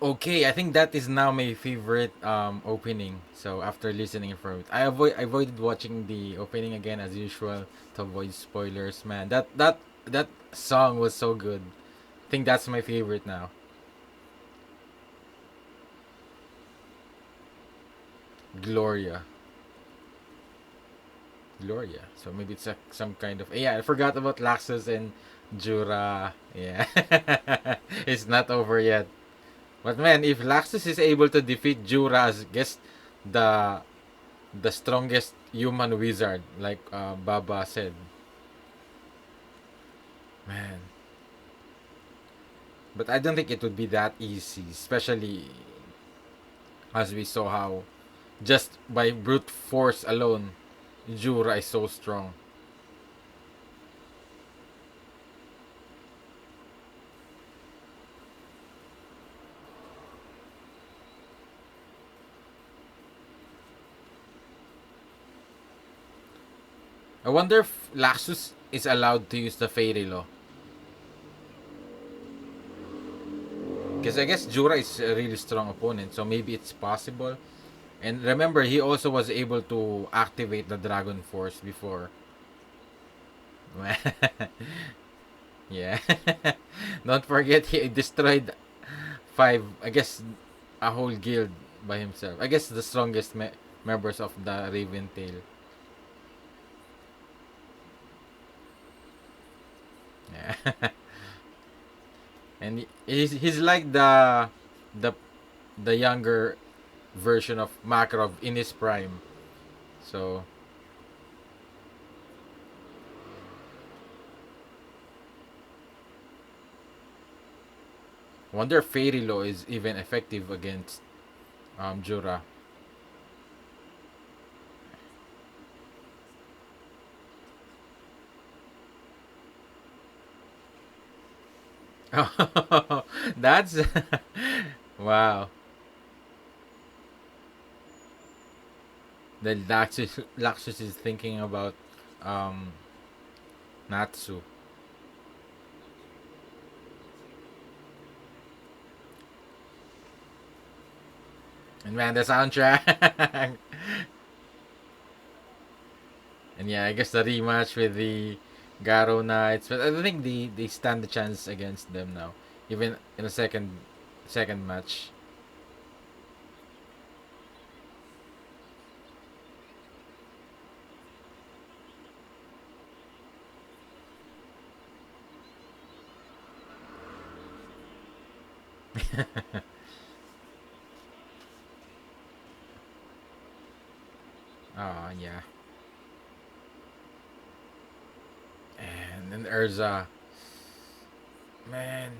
Okay, I think that is now my favorite opening. So after listening from it, I avoided watching the opening again as usual to avoid spoilers. Man, that song was so good. I think that's my favorite now. Gloria, Gloria. So maybe it's some kind of yeah. I forgot about Laxus and Jura. Yeah, it's not over yet. But man, if Laxus is able to defeat Jura as guess the the strongest human wizard, like Baba said, man. But I don't think it would be that easy, especially as we saw how just by brute force alone, Jura is so strong. I wonder if Laxus is allowed to use the Fairy Law. Because I guess Jura is a really strong opponent, so maybe it's possible. And remember, he also was able to activate the Dragon Force before. Yeah. Don't forget, he destroyed five, I guess, a whole guild by himself. I guess the strongest members of the Raven Tail. Yeah. And he's like the the younger version of Makarov in his prime. So wonder if Fairy Law is even effective against Jura. Oh, that's wow. The Laxus is thinking about um Natsu. And man, the soundtrack. And yeah, I guess the rematch with the Garo Knights, but I don't think they stand a chance against them now, even in a second match. Oh yeah, and then Urza, man,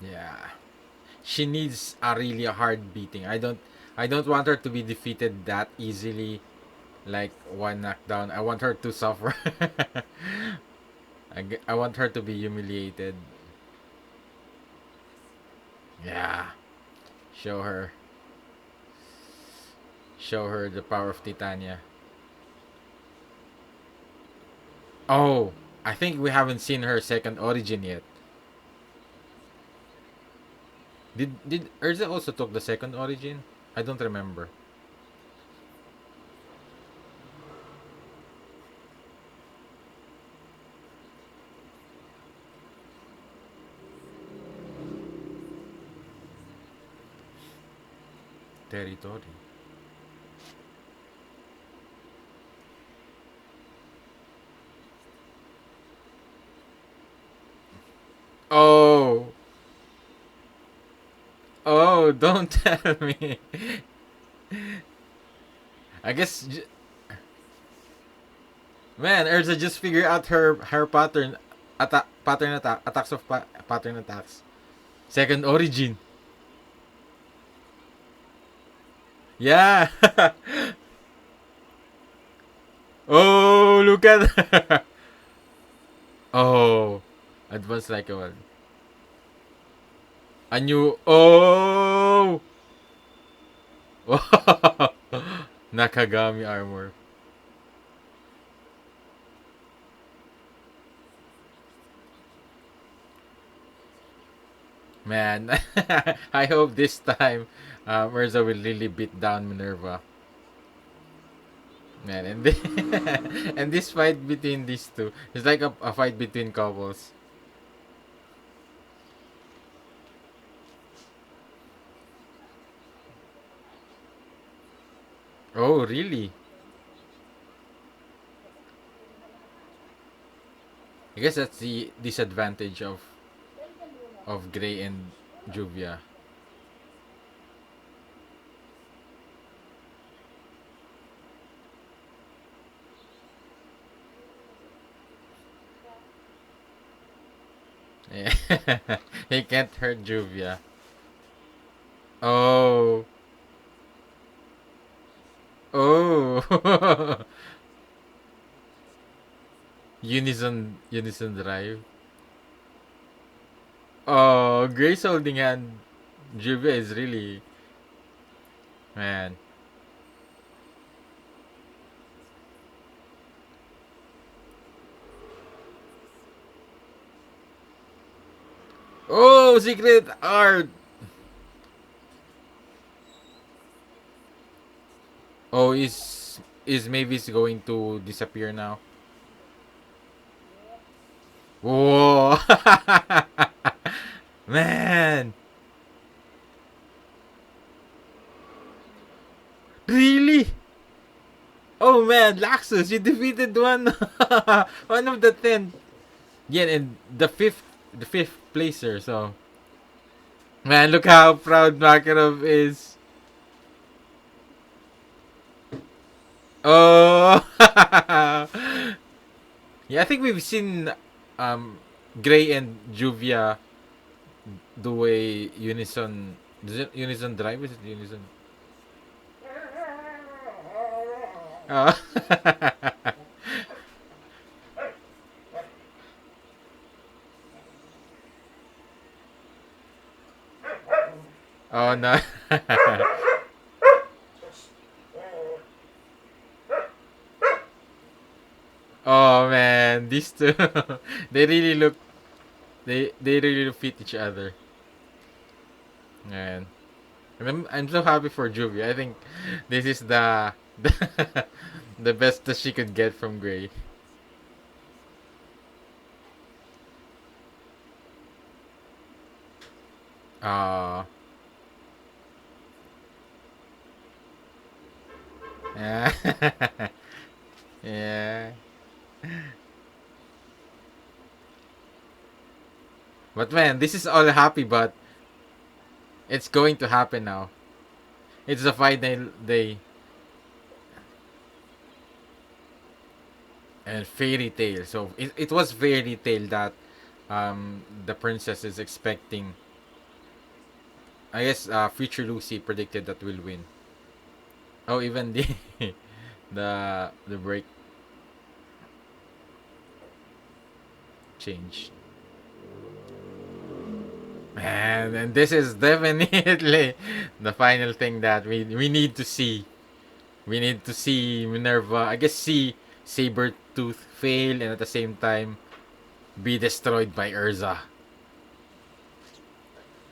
yeah, she needs a really hard beating. I don't want her to be defeated that easily, like one knockdown. I want her to suffer. I want her to be humiliated. Yeah, show her, show her the power of Titania. Oh, I think we haven't seen her second origin yet. Did Urza also took the second origin? I don't remember. Territory. Oh, oh! Don't tell me. I guess, man, Urza just figured out her pattern, attacks of pattern attacks. Second origin. Yeah. Oh, look at that. Oh, advanced like a one. A new. Oh! Nakagami armor. Man, I hope this time Urza will really beat down Minerva. Man, and this fight between these two is like a fight between couples. Oh, really? I guess that's the disadvantage of Gray and Juvia. Yeah. He can't hurt Juvia. Oh. Oh. Unison drive. Oh, Grace holding hand. Juvia is really, man. Oh, secret art. Oh, is Mavis going to disappear now? Whoa. Man. Really? Oh man, Laxus, you defeated one one of the 10. Yeah, and the fifth placer, so man, look how proud Makarov is. Oh. Yeah, I think we've seen um Gray and Juvia do a unison. Is it unison drive? Is it unison? Oh. Oh no. Oh man, these two they really look they really fit each other. Man. And I'm so happy for Juvia. I think this is the best that she could get from Gray. Ah. Yeah. Yeah. But man, this is all happy, but it's going to happen now. It's the final day and fairy tale. So it was fairy tale that the princess is expecting. I guess future Lucy predicted that will win. Oh, even the the break changed. Man, and this is definitely the final thing that we need to see. We need to see Minerva, I guess see Sabertooth fail and at the same time be destroyed by Urza.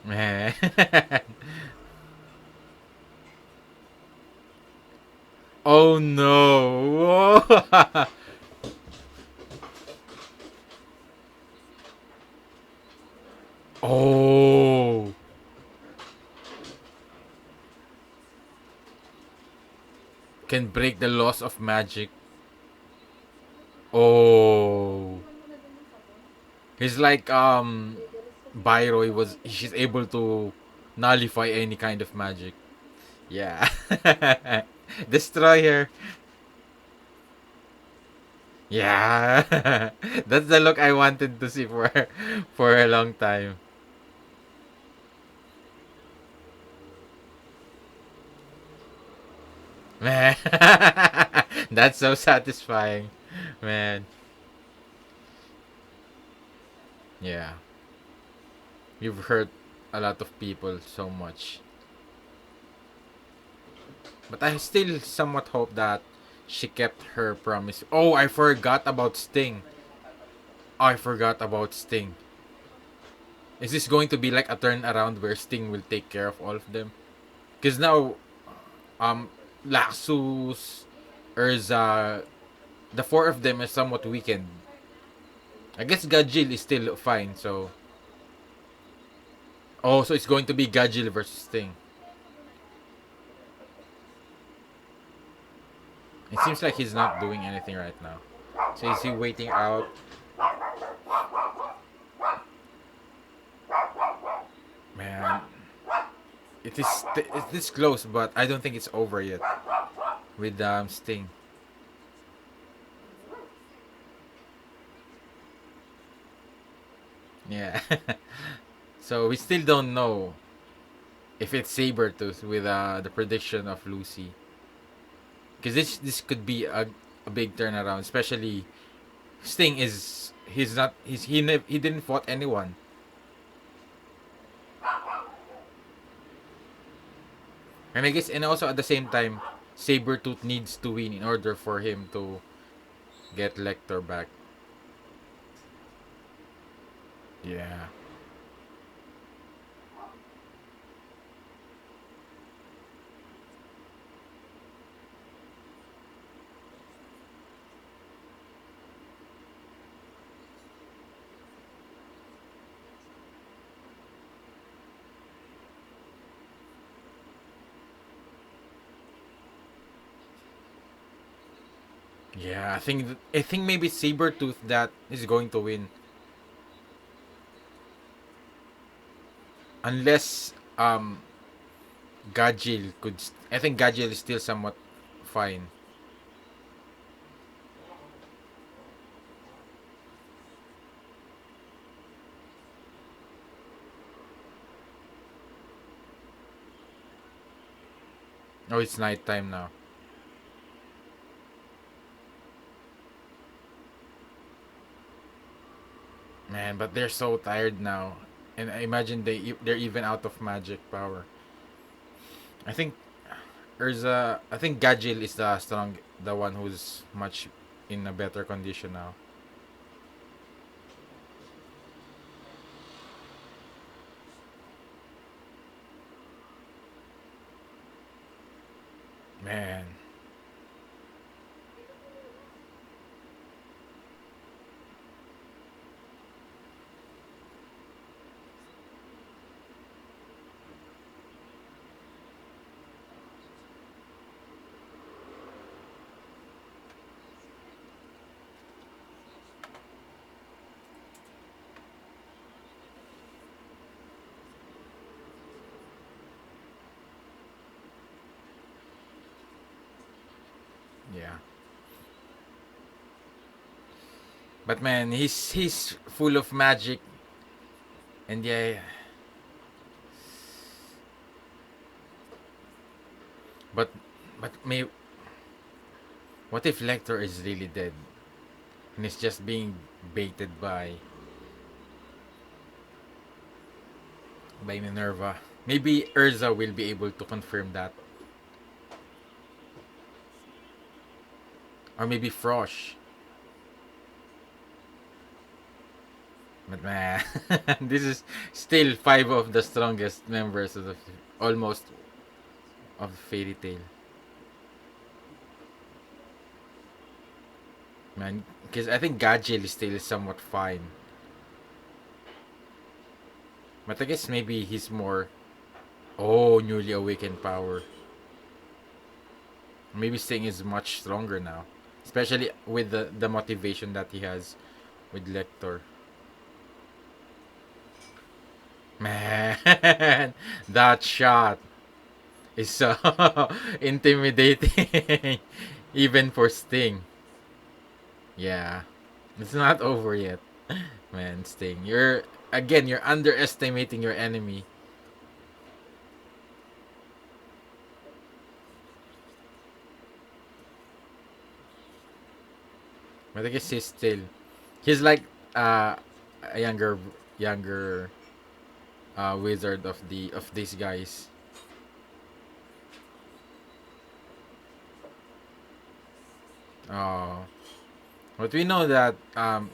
Man. Oh no. Oh. Can break the laws of magic. Oh. He's like Byroy was she's able to nullify any kind of magic. Yeah. Destroyer. Yeah. That's the look I wanted to see for a long time. Man. That's so satisfying. Man. Yeah. You've heard a lot of people so much. But I still somewhat hope that she kept her promise. Oh, I forgot about Sting. I forgot about Sting. Is this going to be like a turnaround where Sting will take care of all of them? Because now, um, Laxus, Urza, the four of them are somewhat weakened. I guess Gajil is still fine, so. Oh, so it's going to be Gajil versus Sting. It seems like he's not doing anything right now. So is he waiting out? Man, it's this close, but I don't think it's over yet with Sting. Yeah. So we still don't know if it's Sabretooth with the prediction of Lucy. Because this could be a big turnaround, especially Sting is he's not he didn't fought anyone. And I guess and also at the same time Sabretooth needs to win in order for him to get Lecter back. Yeah. Yeah, I think maybe Sabretooth that is going to win unless Gajil could I think Gajil is still somewhat fine. Oh, it's nighttime now. Man, but they're so tired now. And I imagine they're even out of magic power. I think I think Gajil is the one who's much in a better condition now. Man. Yeah. But man, he's full of magic and yeah, but but may what if Lecter is really dead and is just being baited by Minerva? Maybe Urza will be able to confirm that. Or maybe Frosh. But man, this is still five of the strongest members of the almost of the fairy tale. Man, because I think Gadget is still somewhat fine. But I guess maybe he's more newly awakened power. Maybe Sting is much stronger now. Especially with the motivation that he has with Lector. Man, that shot is so intimidating. Even for Sting. Yeah. It's not over yet. Man, Sting. You're underestimating your enemy. But I guess he's like uh a younger wizard of these guys. Oh, but we know that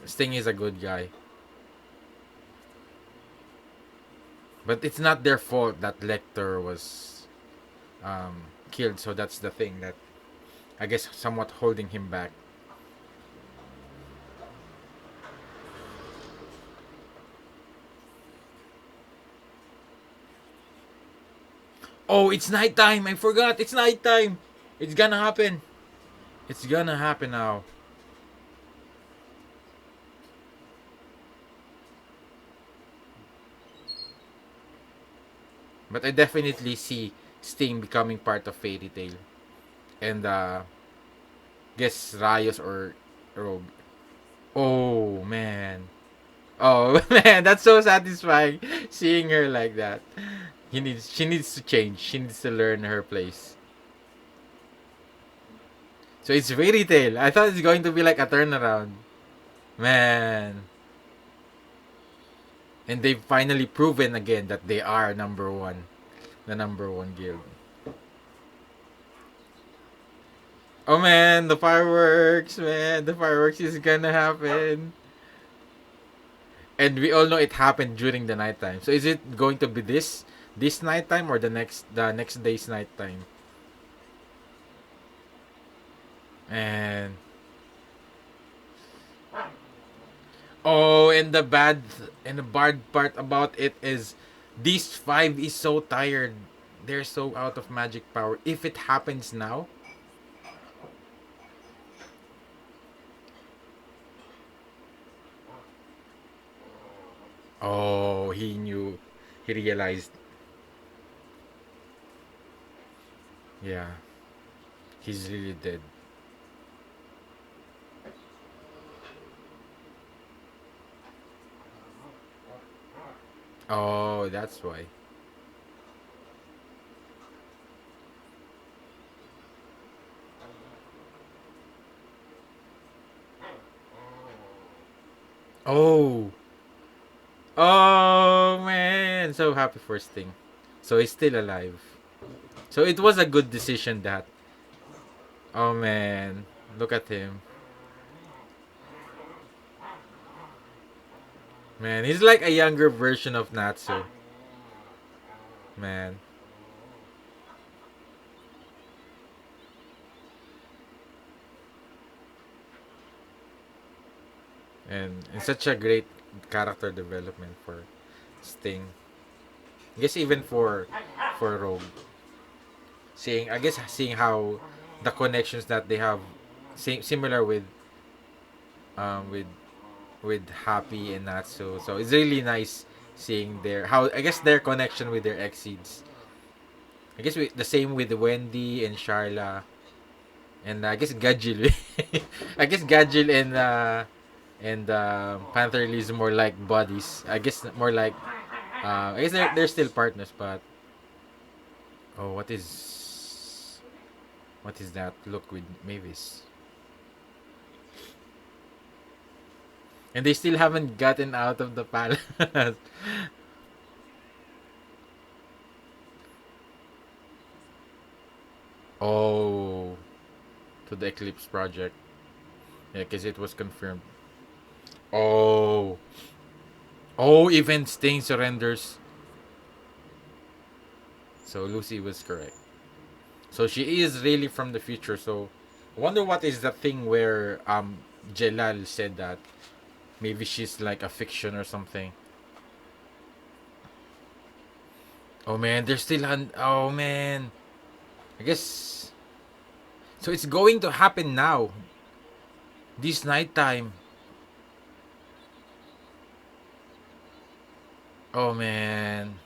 Sting is a good guy. But it's not their fault that Lecter was killed. So that's the thing that I guess somewhat holding him back. Oh, it's nighttime. I forgot. It's nighttime. It's gonna happen. It's gonna happen now. But I definitely see Sting becoming part of Fairy Tail. And guess Rayos or Rogue. Oh man. Oh man, that's so satisfying seeing her like that. She needs to change. She needs to learn her place. So it's Fairy Tail. I thought it's going to be like a turnaround. Man. And they've finally proven again that they are number one. The number one guild. Oh man, the fireworks, man. The fireworks is gonna happen. And we all know it happened during the nighttime. So is it going to be this nighttime or the next day's nighttime? And oh, and the bad part about it is these five is so tired. They're so out of magic power. If it happens now, oh, he knew. He realized. Yeah, he's really dead. Oh, that's why. Oh, oh man, so happy for Sting. So he's still alive. So it was a good decision that. Oh man, look at him. Man, he's like a younger version of Natsu. Man, and such a great character development for Sting. I guess even for Rogue, seeing how the connections that they have, similar with with Happy and Natsu. So it's really nice seeing their how I guess their connection with their exceeds. I guess the same with Wendy and Sharla, and I guess Gadgil. I guess Gadgil and Panther Lee is more like buddies. I guess more like I guess they're still partners, but oh, what is that look with Mavis? And they still haven't gotten out of the palace. Oh, to the Eclipse project. Yeah, because it was confirmed. Oh, oh, even Sting surrenders. So Lucy was correct. So she is really from the future. So I wonder what is the thing where Jelal said that maybe she's like a fiction or something. Oh man, they're still oh man. I guess so it's going to happen now. This nighttime. Oh man.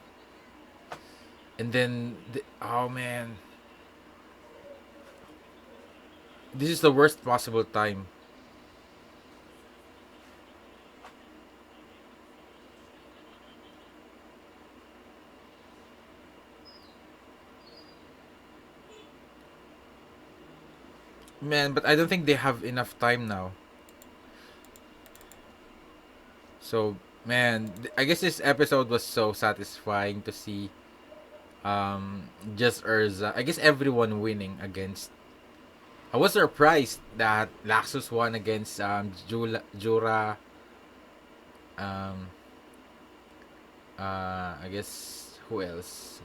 And then oh man. This is the worst possible time. Man, but I don't think they have enough time now. So Man, I guess this episode was so satisfying to see just Urza. I guess everyone winning against. I was surprised that Laxus won against Jura. Um, I guess who else?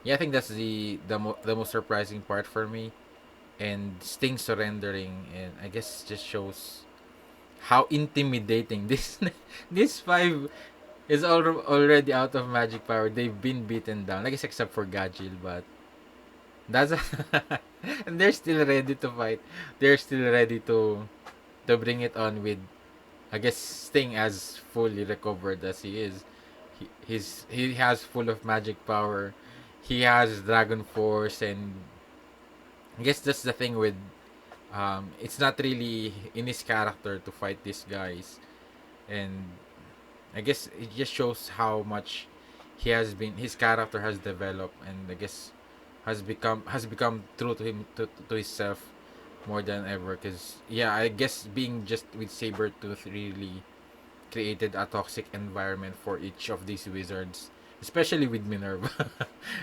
Yeah, I think that's the most surprising part for me. And Sting surrendering, and I guess just shows how intimidating this five is already out of magic power. They've been beaten down, I guess except for Gajil, but that's and they're still ready to fight. They're still ready to bring it on with, I guess, Sting as fully recovered as he is. He has full of magic power. He has Dragon Force, and I guess that's the thing with it's not really in his character to fight these guys, and I guess it just shows how much his character has developed, and I guess has become true to to himself more than ever. Cause yeah, I guess being just with Sabretooth really created a toxic environment for each of these wizards, especially with Minerva.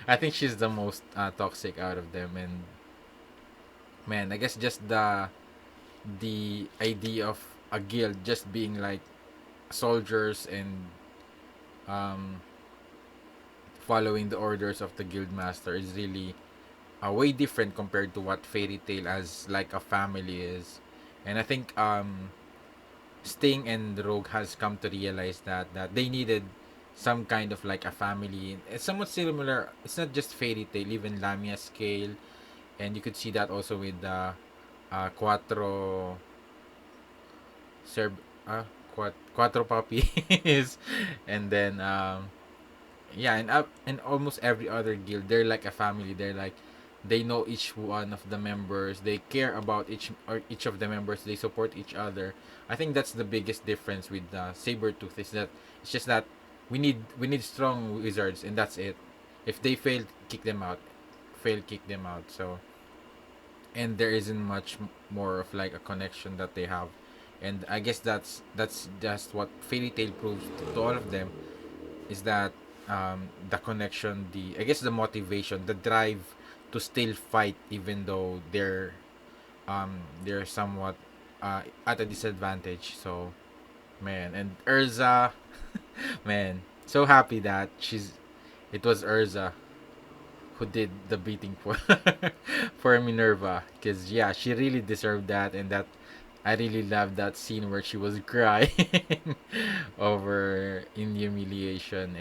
I think she's the most toxic out of them, and man, I guess just the idea of a guild just being like soldiers and um following the orders of the guild master is really way different compared to what Fairy Tail as like a family is. And I think Sting and Rogue has come to realize that they needed some kind of like a family. It's somewhat similar. It's not just Fairy Tail, even Lamia scale, and you could see that also with the Quattro Serb Quattro puppies, and then yeah, and almost every other guild, they're like a family. They're like they know each one of the members. They care about each of the members. They support each other. I think that's the biggest difference with Sabretooth is that it's just that we need strong wizards, and that's it. If they fail, kick them out. Fail, kick them out. So and there isn't much more of like a connection that they have, and I guess that's just what Fairy Tail proves to all of them is that the connection, the I guess the motivation, the drive to still fight even though they're somewhat at a disadvantage. So man, and Urza, man, so happy that it was Urza who did the beating for for Minerva, because yeah, she really deserved that, and that I really loved that scene where she was crying over in humiliation,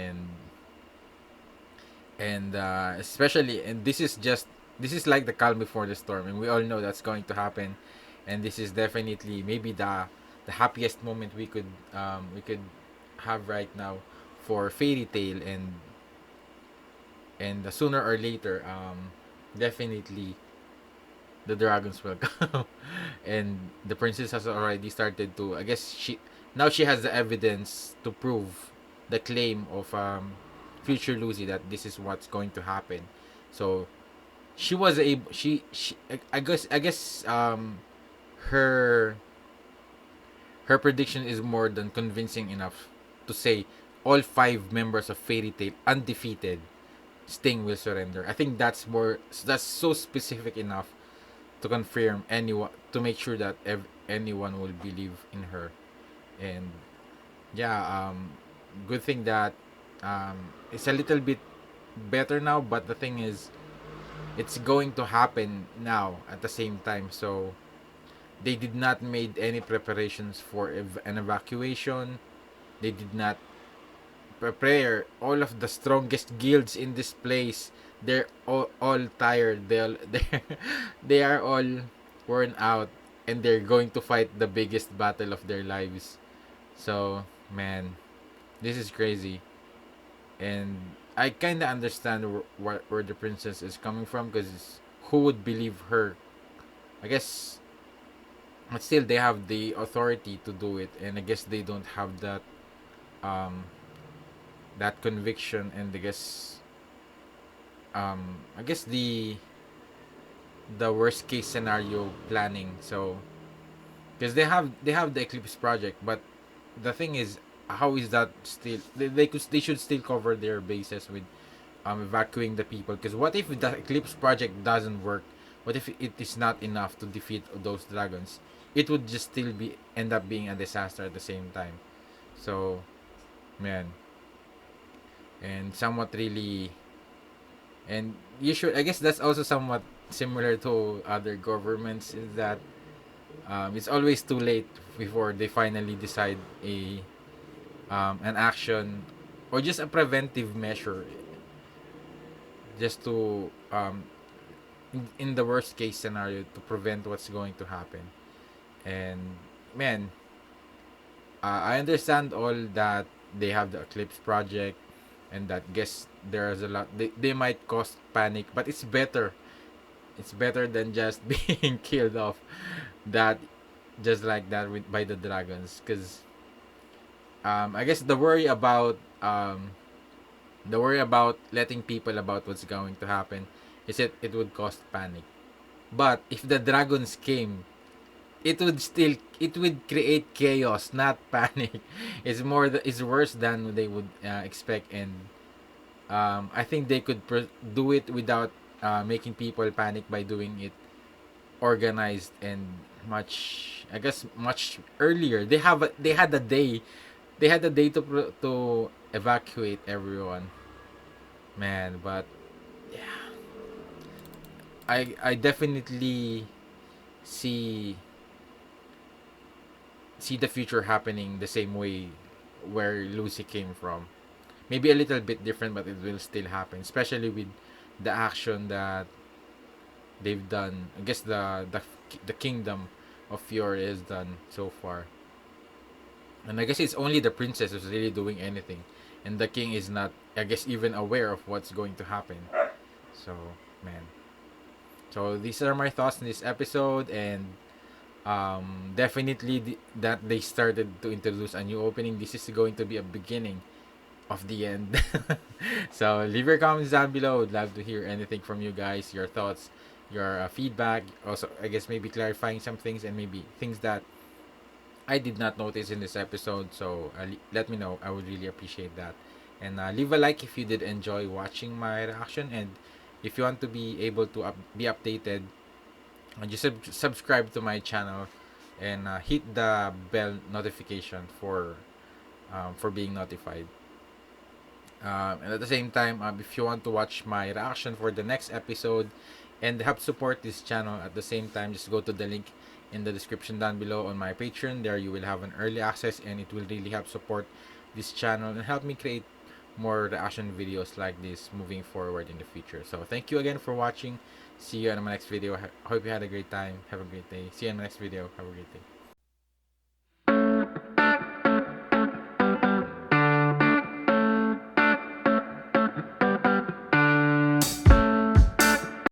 and especially, and this is like the calm before the storm, and we all know that's going to happen, and this is definitely maybe the happiest moment we could have right now for Fairy Tail, and sooner or later definitely the dragons will come, and the princess has already started to, I guess, she has the evidence to prove the claim of future Lucy that this is what's going to happen. So she was able she I guess her her prediction is more than convincing enough to say all five members of Fairy Tail undefeated, Sting will surrender. I think that's so specific enough to confirm anyone, to make sure that anyone will believe in her. And yeah, good thing that it's a little bit better now, but the thing is it's going to happen now at the same time. So they did not made any preparations for an evacuation. They did not prepare all of the strongest guilds in this place. They're all tired. They are all worn out, and they're going to fight the biggest battle of their lives. So man, this is crazy, and I kind of understand where the princess is coming from, because who would believe her? I guess, but still they have the authority to do it, and I guess they don't have um that conviction, and I guess the worst case scenario planning. So because they have the Eclipse project, but the thing is, how is that still they should still cover their bases with evacuating the people, because what if the Eclipse project doesn't work? What if it is not enough to defeat those dragons? It would just still be end up being a disaster at the same time. So, man, and somewhat really, and you should, I guess that's also somewhat similar to other governments, is that it's always too late before they finally decide a an action or just a preventive measure, just to in the worst case scenario, to prevent what's going to happen. And man, I understand all that they have the Eclipse project, and that guess there's a lot they might cause panic, but it's better than just being killed off that just like that with by the dragons. Because I guess the worry about letting people about what's going to happen is it would cause panic. But if the dragons came, it would create chaos, not panic. It's worse than they would expect. And I think they could do it without making people panic by doing it organized and much, I guess, much earlier. They had a day. They had a day to evacuate everyone, man. But I definitely see see the future happening the same way where Lucy came from. Maybe a little bit different, but it will still happen, especially with the action that they've done. I guess the kingdom of Fiore has done so far. And I guess it's only the princess who's really doing anything. And the king is not, I guess, even aware of what's going to happen. So, man. So, these are my thoughts in this episode. And definitely that they started to introduce a new opening. This is going to be a beginning of the end. So, leave your comments down below. Would love to hear anything from you guys, your thoughts, your feedback. Also, I guess maybe clarifying some things and maybe things that I did not notice in this episode. So let me know. I would really appreciate that. And leave a like if you did enjoy watching my reaction. And if you want to be able to be updated, just subscribe to my channel and hit the bell notification for being notified. And at the same time, if you want to watch my reaction for the next episode and help support this channel at the same time, just go to the link in the description down below on my Patreon. There you will have an early access, and it will really help support this channel and help me create more reaction videos like this moving forward in the future. So thank you again for watching. See you in my next video. Hope you had a great time. Have a great day. See you in the next video. Have a great day.